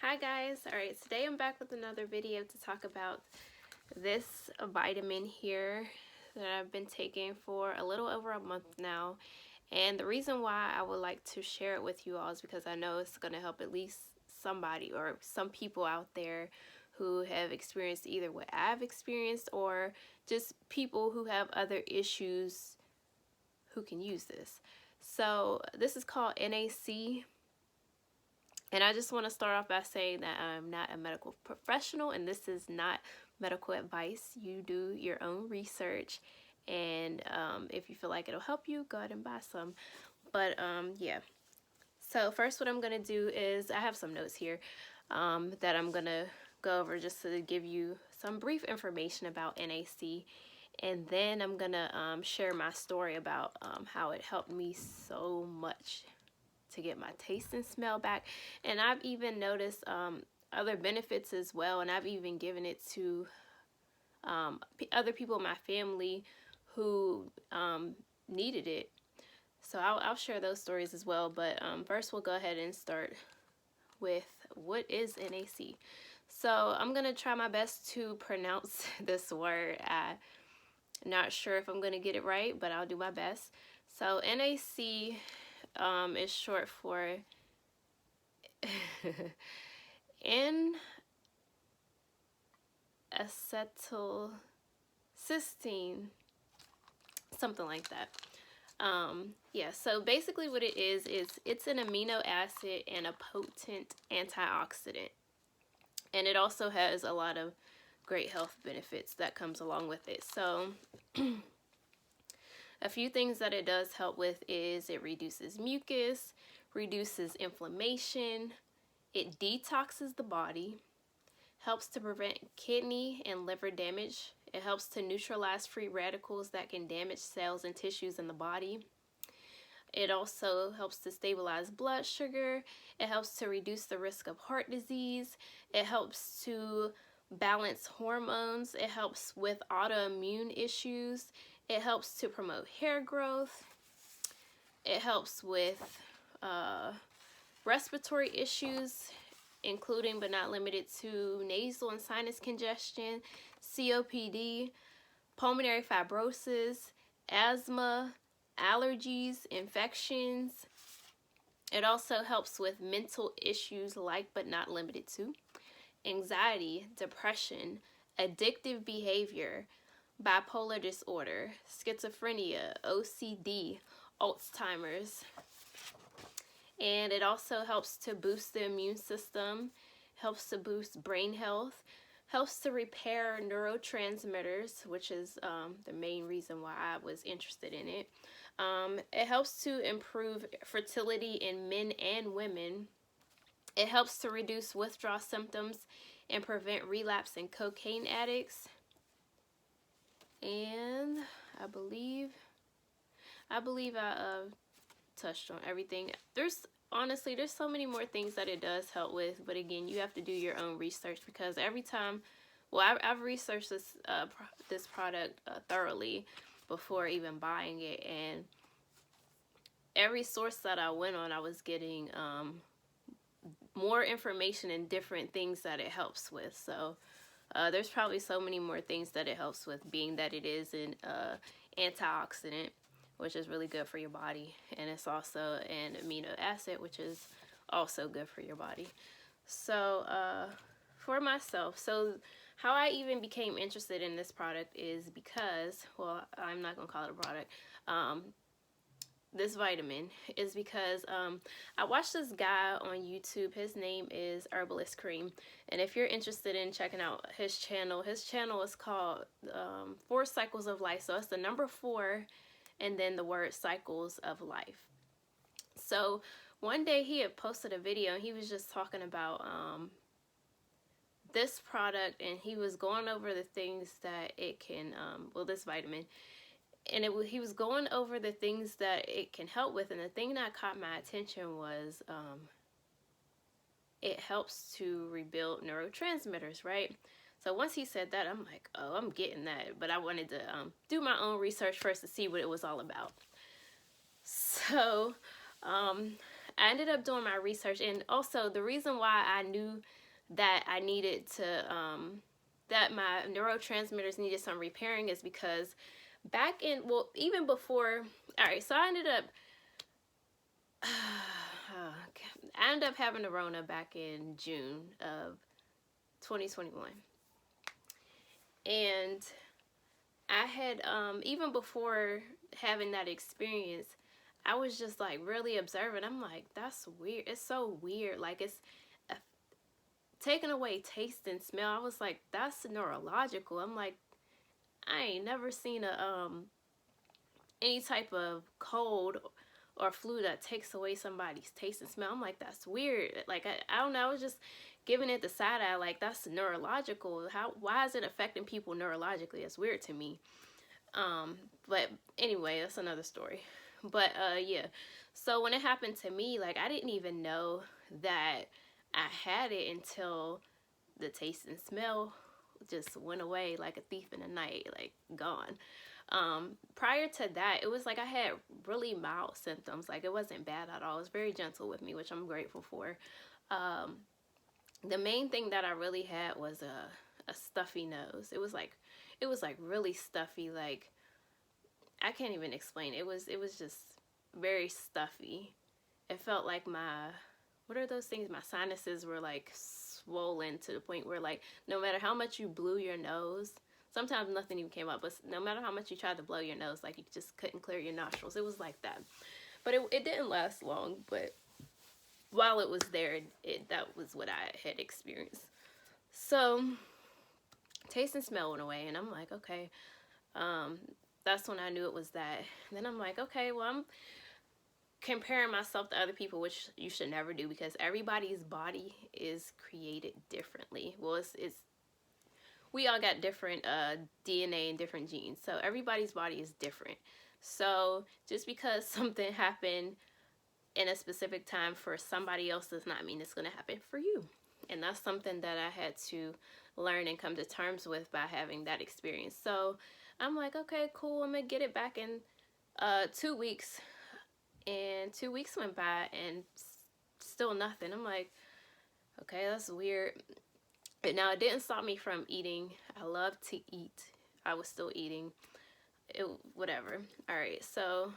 Hi guys. Alright, today I'm back with another video to talk about this vitamin here that I've been taking for a little over a month now. And the reason why I would like to share it with you all is because I know it's going to help at least somebody or some people out there who have experienced either what I've experienced or just people who have other issues who can use this. So this is called NAC. And I just want to start off by saying that I'm not a medical professional and this is not medical advice. You do your own research, and if you feel like it'll help you, go ahead and buy some. But yeah. So first what I'm going to do is I have some notes here that I'm going to go over just to give you some brief information about NAC. And then I'm going to share my story about how it helped me so much to get my taste and smell back. And I've even noticed other benefits as well, and I've even given it to other people in my family who needed it. So I'll share those stories as well, but first we'll go ahead and start with what is NAC. So I'm gonna try my best to pronounce this word. I'm not sure if I'm gonna get it right, but I'll do my best. So NAC is short for N-acetylcysteine, something like that. Yeah, so basically what it is it's an amino acid and a potent antioxidant. And it also has a lot of great health benefits that comes along with it. So a few things that it does help with is it reduces mucus, reduces inflammation, it detoxes the body, helps to prevent kidney and liver damage. It helps to neutralize free radicals that can damage cells and tissues in the body. It also helps to stabilize blood sugar. It helps to reduce the risk of heart disease. It helps to balance hormones. It helps with autoimmune issues. It helps to promote hair growth. It helps with respiratory issues, including but not limited to nasal and sinus congestion, COPD, pulmonary fibrosis, asthma, allergies, infections. It also helps with mental issues like but not limited to anxiety, depression, addictive behavior, bipolar disorder, schizophrenia, OCD, Alzheimer's. And it also helps to boost the immune system, helps to boost brain health, helps to repair neurotransmitters, which is the main reason why I was interested in it. It helps to improve fertility in men and women. It helps to reduce withdrawal symptoms and prevent relapse in cocaine addicts. And I believe I touched on everything. There's so many more things that it does help with, but again, you have to do your own research because every time, well, I've researched this product thoroughly before even buying it, and every source that I went on, I was getting more information and different things that it helps with. So there's probably so many more things that it helps with, being that it is an antioxidant, which is really good for your body, and it's also an amino acid, which is also good for your body. So for myself, so how I even became interested in this product is because, well, I'm not gonna call it a product, this vitamin is because I watched this guy on YouTube. His name is Herbalist Kareem, and if you're interested in checking out his channel is called 4 Cycles of Life. So it's the number 4 and then the word cycles of life. So one day he had posted a video and he was just talking about this product, and he was going over the things that it can, well, this vitamin, and he was going over the things that it can help with, and the thing that caught my attention was it helps to rebuild neurotransmitters, right? So once he said that, I'm like, oh, I'm getting that. But I wanted to do my own research first to see what it was all about. So I ended up doing my research, and also the reason why I knew that I needed to, that my neurotransmitters needed some repairing is because back in, well, even before, all right, so I ended up, I ended up having the Rona back in June of 2021. And I had, even before having that experience, I was just like really observing. I'm like, that's weird. It's so weird. Like, it's taking away taste and smell. I was like, that's neurological. I'm like, I ain't never seen a any type of cold or flu that takes away somebody's taste and smell. I'm like, that's weird. Like, I don't know. I was just giving it the side eye. Like, that's neurological. Why is it affecting people neurologically? It's weird to me. But anyway, that's another story. But yeah. So when it happened to me, like, I didn't even know that I had it until the taste and smell just went away like a thief in the night, like gone. Prior to that, it was like I had really mild symptoms. Like, it wasn't bad at all. It was very gentle with me, which I'm grateful for. The main thing that I really had was a stuffy nose. It was like really stuffy. Like, I can't even explain. It was just very stuffy. It felt like what are those things? My sinuses were like swollen to the point where, like, no matter how much you blew your nose, sometimes nothing even came up, but no matter how much you tried to blow your nose, like, you just couldn't clear your nostrils. It was like that. But it didn't last long, but while it was there, that was what I had experienced. So taste and smell went away, and I'm like, okay, that's when I knew it was that. And then I'm like, okay, well, I'm comparing myself to other people, which you should never do, because everybody's body is created differently. Well, it's we all got different DNA and different genes, so everybody's body is different. So just because something happened in a specific time for somebody else does not mean it's going to happen for you. And that's something that I had to learn and come to terms with by having that experience. So I'm like, okay, cool, I'm going to get it back in 2 weeks. And 2 weeks went by and still nothing. I'm like, okay, that's weird. But now it didn't stop me from eating. I love to eat. I was still eating. Whatever. All right, so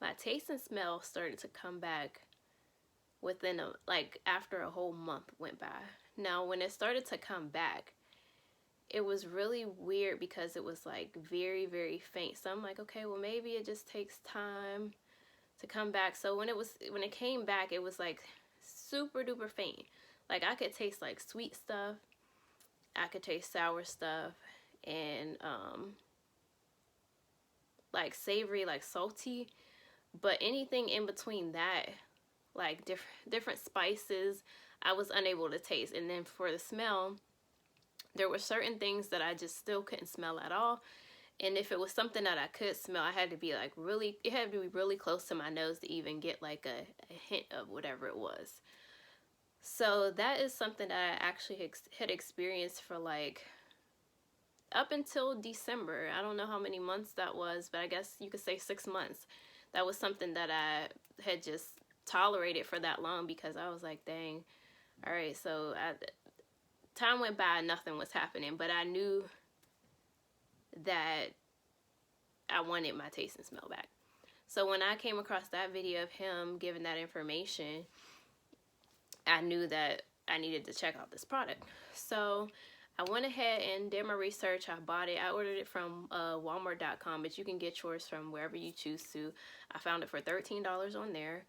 my taste and smell started to come back within after a whole month went by. Now, when it started to come back, it was really weird because it was like very, very faint. So I'm like, okay, well, maybe it just takes time to come back. So when it came back, it was like super duper faint. Like, I could taste like sweet stuff, I could taste sour stuff, and like savory, like salty. But anything in between that, like different spices, I was unable to taste. And then for the smell, there were certain things that I just still couldn't smell at all. And if it was something that I could smell, it had to be really close to my nose to even get like a hint of whatever it was. So that is something that I actually had experienced for like up until December. I don't know how many months that was, but I guess you could say 6 months. That was something that I had just tolerated for that long because I was like, dang, all right, so time went by and nothing was happening, but I knew that I wanted my taste and smell back. So when I came across that video of him giving that information, I knew that I needed to check out this product. So I went ahead and did my research. I bought it. I ordered it from Walmart.com, but you can get yours from wherever you choose to. I found it for $13 on there.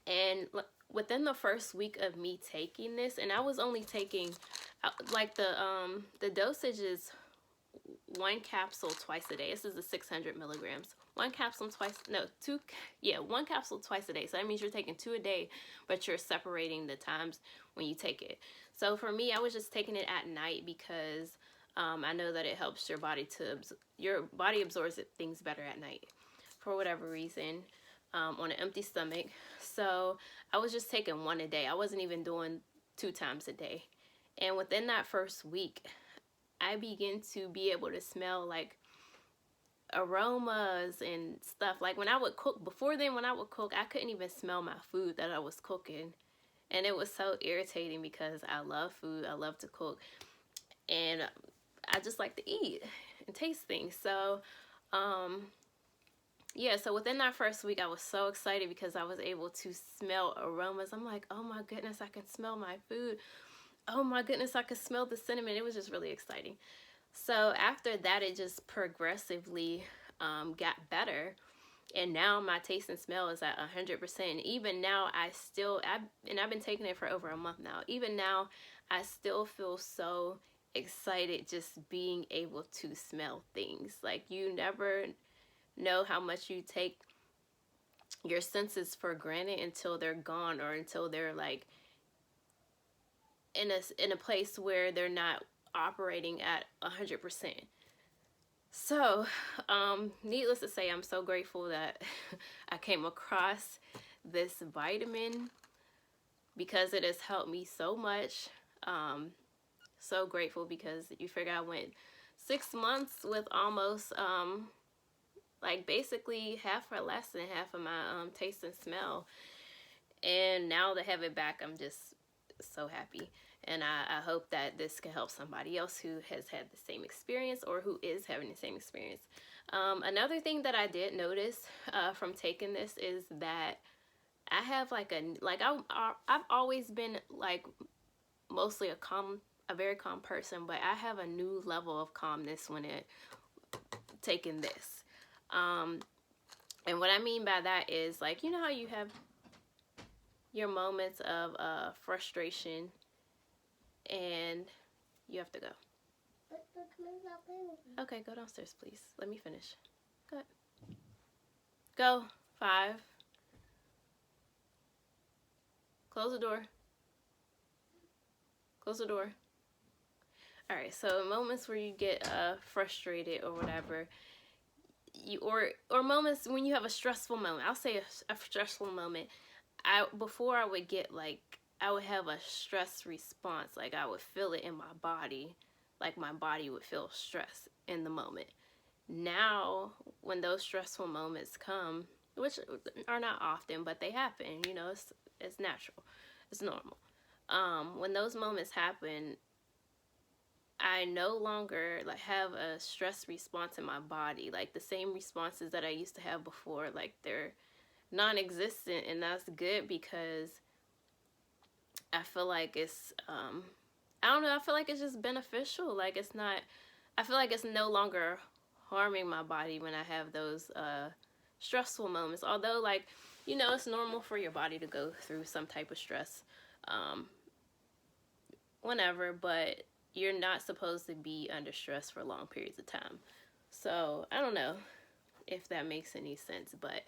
And within the first week of me taking this, and I was only taking, like, the dosage is 1 capsule twice a day. This is the 600 milligrams. 1 capsule one capsule twice a day. So that means you're taking 2 a day, but you're separating the times when you take it. So for me, I was just taking it at night because I know that it helps your body absorbs things better at night for whatever reason, on an empty stomach. So I was just taking 1 a day. I wasn't even doing 2 times a day. And within that first week, I began to be able to smell like aromas and stuff. Like when I would cook, before then when I would cook, I couldn't even smell my food that I was cooking. And it was so irritating because I love food, I love to cook, and I just like to eat and taste things. So yeah, so within that first week I was so excited because I was able to smell aromas. I'm like, oh my goodness, I can smell my food. Oh my goodness, I can smell the cinnamon. It was just really exciting. So after that, it just progressively got better. And now my taste and smell is at 100%. Even now, I've been taking it for over a month now. Even now, I still feel so excited just being able to smell things. Like, you never know how much you take your senses for granted until they're gone, or until they're like in a place where they're not operating at 100%. So, needless to say, I'm so grateful that I came across this vitamin because it has helped me so much. So grateful because you figure I went 6 months with almost, like basically half or less than half of my taste and smell. And now to have it back, I'm just so happy. And I hope that this can help somebody else who has had the same experience or who is having the same experience. Another thing that I did notice from taking this is that I have I've always been like mostly a very calm person, but I have a new level of calmness when taking this. And what I mean by that is, like, you know how you have your moments of frustration and you have to go. Okay, go downstairs, please. Let me finish. Go ahead. Go. 5. Close the door. Close the door. Alright, so moments where you get frustrated or whatever, or moments when you have a stressful moment. I'll say a stressful moment. Before I would get I would have a stress response. Like, I would feel it in my body. Like, my body would feel stress in the moment. Now, when those stressful moments come, which are not often, but they happen, you know, it's natural. It's normal. When those moments happen, I no longer have a stress response in my body. Like, the same responses that I used to have before, like, they're non-existent, and that's good because I feel like it's I don't know, I feel like it's just beneficial. Like, it's not, I feel like it's no longer harming my body when I have those stressful moments. Although, like, you know, it's normal for your body to go through some type of stress whenever, but you're not supposed to be under stress for long periods of time. So I don't know if that makes any sense, but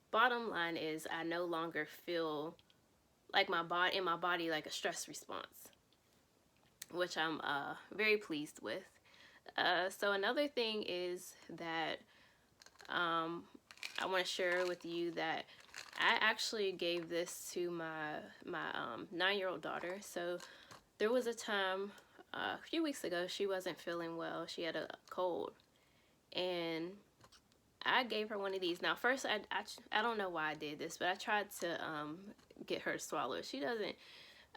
bottom line is I no longer feel like my body like a stress response, which I'm very pleased with. So another thing is that I want to share with you that I actually gave this to my 9-year-old daughter. So there was a time a few weeks ago, she wasn't feeling well. She had a cold, and I gave her one of these. Now, first, I don't know why I did this, but I tried to get her to swallow it. She doesn't.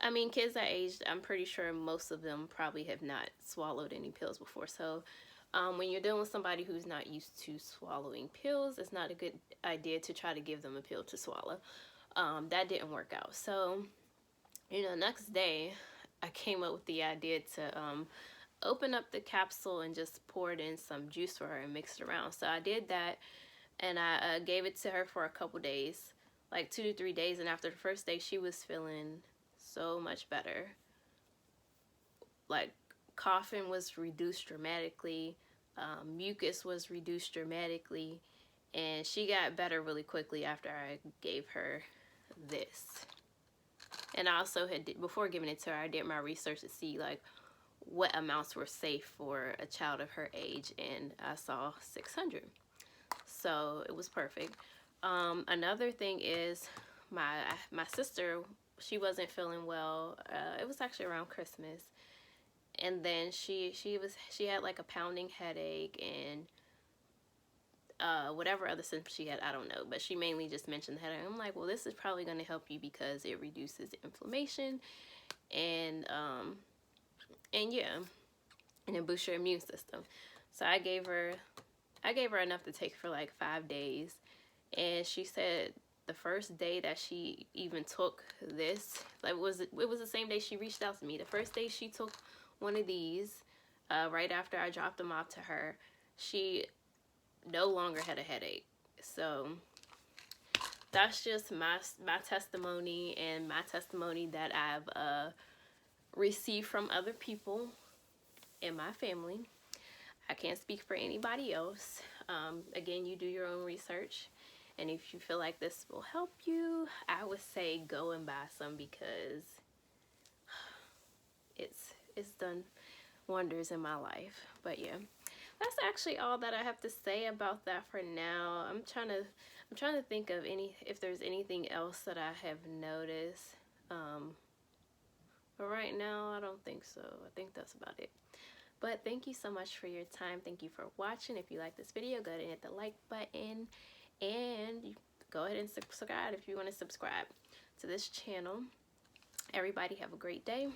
I mean, kids that age, I'm pretty sure most of them probably have not swallowed any pills before. So when you're dealing with somebody who's not used to swallowing pills, it's not a good idea to try to give them a pill to swallow. That didn't work out. So, you know, next day, I came up with the idea to open up the capsule and just poured in some juice for her and mixed it around. So I did that, and I gave it to her for a couple days, like 2 to 3 days. And after the first day, she was feeling so much better. Like, coughing was reduced dramatically, mucus was reduced dramatically, and she got better really quickly after I gave her this. And I also before giving it to her, I did my research to see like what amounts were safe for a child of her age, and I saw 600. So it was perfect. Another thing is my sister, she wasn't feeling well. It was actually around Christmas, and then she had like a pounding headache, and whatever other symptoms she had, I don't know, but she mainly just mentioned the headache. I'm like, well, this is probably going to help you because it reduces inflammation, and yeah, and it boosts your immune system. So I gave her enough to take for like 5 days, and she said the first day that she even took this, like it was the same day she reached out to me. The first day she took one of these, right after I dropped them off to her, she no longer had a headache. So that's just my testimony, and my testimony that I've received from other people in my family. I can't speak for anybody else. Again, you do your own research, and if you feel like this will help you, I would say go and buy some, because it's done wonders in my life. But yeah, that's actually all that I have to say about that for now. I'm trying to think of if there's anything else that I have noticed. But right now, I don't think so. I think that's about it. But thank you so much for your time. Thank you for watching. If you like this video, go ahead and hit the like button, and go ahead and subscribe if you want to subscribe to this channel. Everybody have a great day.